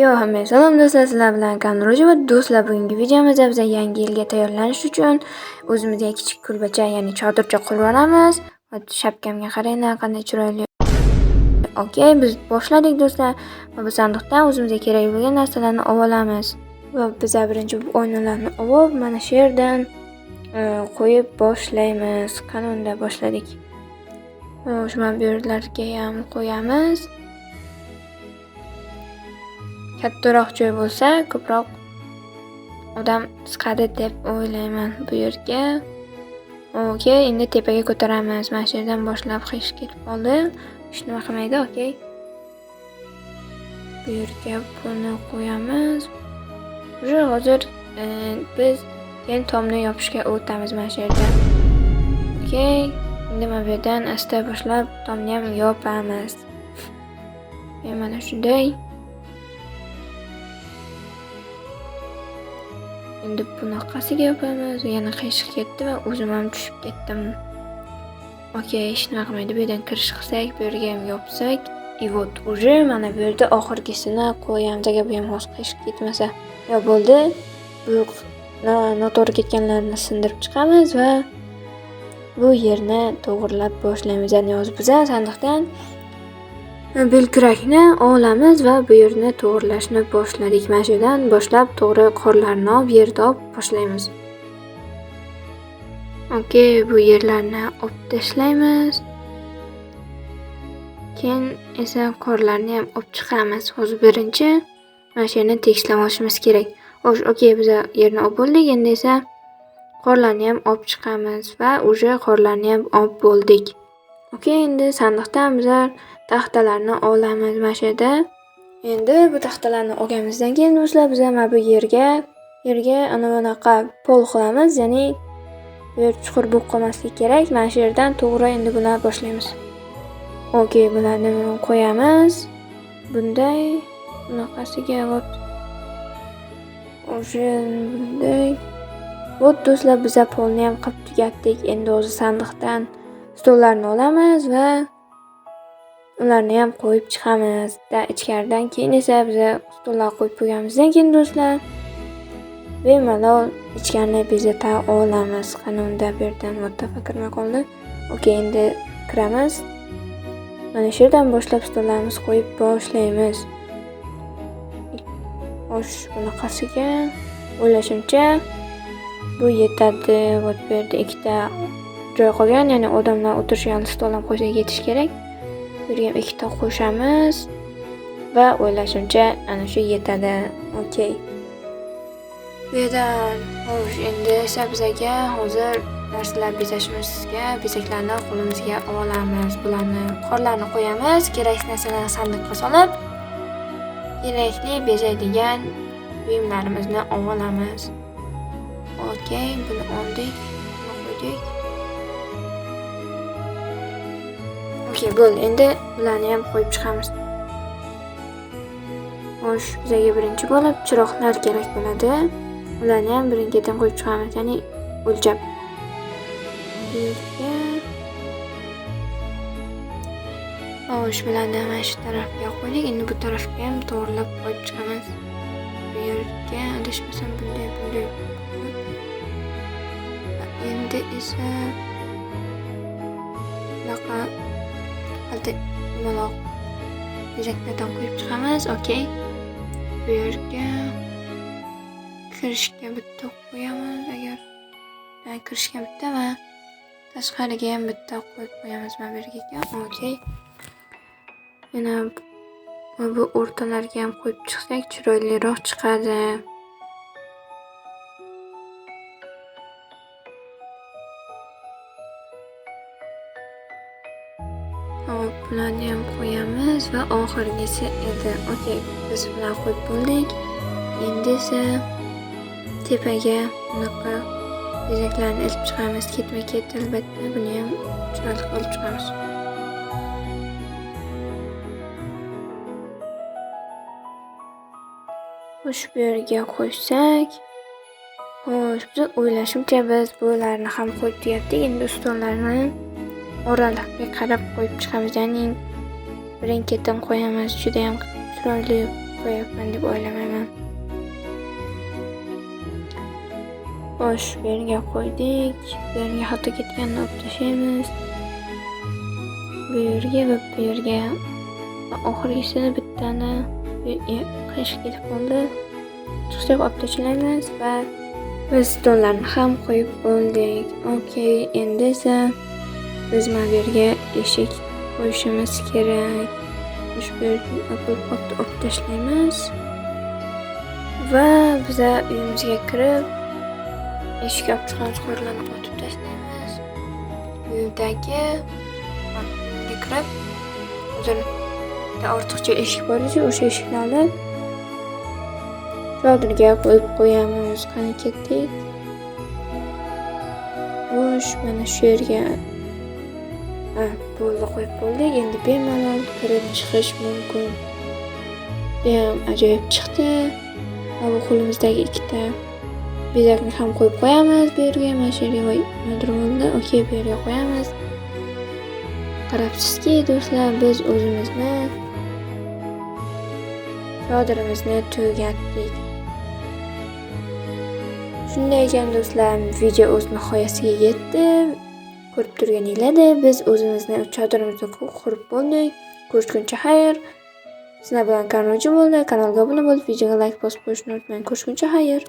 Hamma salom do'stlar, sizlar bilan Kanroji va do'stlar, bugungi videomizda biz yangi yilga tayyorlanish uchun o'zimizga kichik kulbacha, ya'ni chodircha qurib olamiz. Shapkamga qaranglar, qanday chiroyli. Okey, biz boshladik do'stlar. Va bu sandiqdan o'zimizga kerak bo'lgan narsalarni olamiz. Va biz birinchi oynalarni olib, mana shu yerdan qo'yib boshlaymiz. Qanunda boshladik. Mana bu yerlarga ham qo'yamiz. Kattaroq joy bo'lsa, ko'proq odam chiqadi deb o'ylayman bu yerga. Okey, endi tepaga ko'taramiz. Mana shu yerdan boshlab qish ketib qoldi. Hech nima qilmaydi, okey. Bu yerga buni qo'yamiz. Hozir biz keyin tomni yopishga o'tamiz mana shu yerdan. Okey, endi mana bu yerdan asta boshlab tomni ham yopamiz. Mana shunday. Endi bunaqasiga yopamiz. Yana qiyshiq ketdi va o'zim ham tushib ketdim. Okey, hech nima qilmaydi. Bu yerdan kirish qilsak, bu yerga ham yopsak, вот уже mana bu yerda oxirgisini qo'yamiz. Agar bu ham hozir qiyshiq ketmasa, bo'ldi. Bu noto'g'ri ketganlarni sindirib chiqamiz va bu yerni to'g'rilab boshlaymiz. Ya'ni hozir biz sandiqdan belkurakni olamiz va bu yerni to'g'rilashni boshladik. Mana shu yerdan boshlab to'g'ri qorlarni olib, yerda olib boshlaymiz. Okey, bu yerlarni olib tashlaymiz. Keyin esa qorlarni ham olib chiqamiz. Hozir birinchi mana shu yerni tekishlab olishimiz kerak. Okey, biz yerni olib bo'ldik. Endi esa qorlarni ham olib chiqamiz va уже qorlarni ham olib bo'ldik. Okey, endi sandiqdan biz taxtalarni olamiz mana shu yerda. Endi bu taxtalarni olganimizdan keyin do'stlar, biz mana bu yerga ana bunaqa pol qilamiz, ya'ni bu yer chuqur bo'lib qolmasligi kerak. Mana shu yerdan to'g'ri endi buni boshlaymiz. Okey, bularni qo'yamiz. Bunday bunaqasiga bunday. Do'stlar, biz polni ham qilib tugatdik. Endi o'zi sandiqdan stollarni olamiz va ularni ham qo'yib chiqamiz. Ichkaridan keyin esa biz stollarni qo'yib qo'yganimizdan keyin do'stlar, bemalol ichkarini bezata olamiz. Qanunda bu yerdan kirmay qoldi. Okey, endi kiramiz. Mana shu yerdan boshlab stollarimiz qo'yib boshlaymiz. Bunaqasiga o'ylashimcha bu yetadi. Bu yerda ikkita joy qolgan, ya'ni odamlar o'tirishgan stol ham qo'ysak yetish kerak. Bu yerga ham ikkita qo'shamiz va o'ylashimcha ana shu yetadi. Okey. Bu yerdan endi esa bizga hozir narsalar bezashimizga bezaklarni qo'limizga olamiz. Bularni qorlarni qo'yamiz. Kerakli narsalarni sandiqqa solib, kerakli bezaydigan buyumlarimizni olamiz. Okey, buni oldik, qo'ydik. Okey, bo'ldi. Endi bularni ham qo'yib chiqamiz. Bizga birinchi bo'lib chiroqlar kerak bo'ladi. Ularni ham birin-ketin qo'yib chiqamiz, ya'ni o'lchab. Bularni mana shu tarafga qo'ydik. Endi bu tarafga ham to'g'rilab qo'yib chiqamiz. Bu yerga adashmasam bunday. Endi esa bunaqa maloq bezaklardan qo'yib chiqamiz. Okey. Bu yerga kirishga bitta qo'yamiz. Agar kirishga bitta va tashqariga ham bitta qo'yib qo'yamiz mana bu yerga. Okey. Yana bu o'rtalarga ham qo'yib chiqsak chiroyliroq chiqadi. Bularni ham qo'yamiz va oxirgisi edi. Okey, biz bularni qo'yib bo'ldik. Endi esa tepaga bunaqa bezaklarni ilib chiqamiz. Ketma-ket albatta buni ham chiroyli qilib chiqamiz. Bu yerga qo'ysak, biz o'ylashimcha biz bularni ham qo'yib tugatdik. Endi ustollarni oraliqga qarab qo'yib chiqamiz. Ya'ni birin-ketin qo'yamiz. Juda ham chiroyli qo'yapman deb o'ylamayman. Xo'sh, bu yerga qo'ydik. Bu yerga xato ketganini olib tashlaymiz. Bu yerga va bu yerga oxirgisini bittani qiyshiq ketib qoldi. Chiqishga olib tashlaymiz va biz donlarni ham qo'yib bo'ldik. Okey, endi esa biz mana bu yerga eshik qo'yishimiz kerak. Bu yerga apple potni olib tashlaymiz va biza uyimizga kirib eshik yopqichlarni qo'rlarni otib tashlaymiz. Uydagi kirib ortiqcha eshik bor edi, o'sha eshikni olib chodirga qo'yib qo'yamiz. Qani ketdik. Xo'sh, mana shu yerga bo'ldi, qo'yib bo'ldik. Endi bemalol kirib chiqish mumkin. Ham ajoyib chiqdi. Va bu qo'limizdagi ikkita bezakni ham qo'yib qo'yamiz bu yerga. Mana shu yerga nodir bo'ldi. Okey, bu yerga qo'yamiz. Qarabsizki, do'stlar, biz o'zimizni chodirimizni tugatdik. Shunday ekan do'stlar, video o'z nihoyasiga yetdi. Ko'rib turganinglarda biz o'zimizni chodirimizni qurib bo'ldik. Ko'rishguncha xayr. Sizlar bilan Karnoji bo'ldi. Kanalga obuna bo'lib, videoga like bosib qo'yishni unutmang. Ko'rishguncha xayr.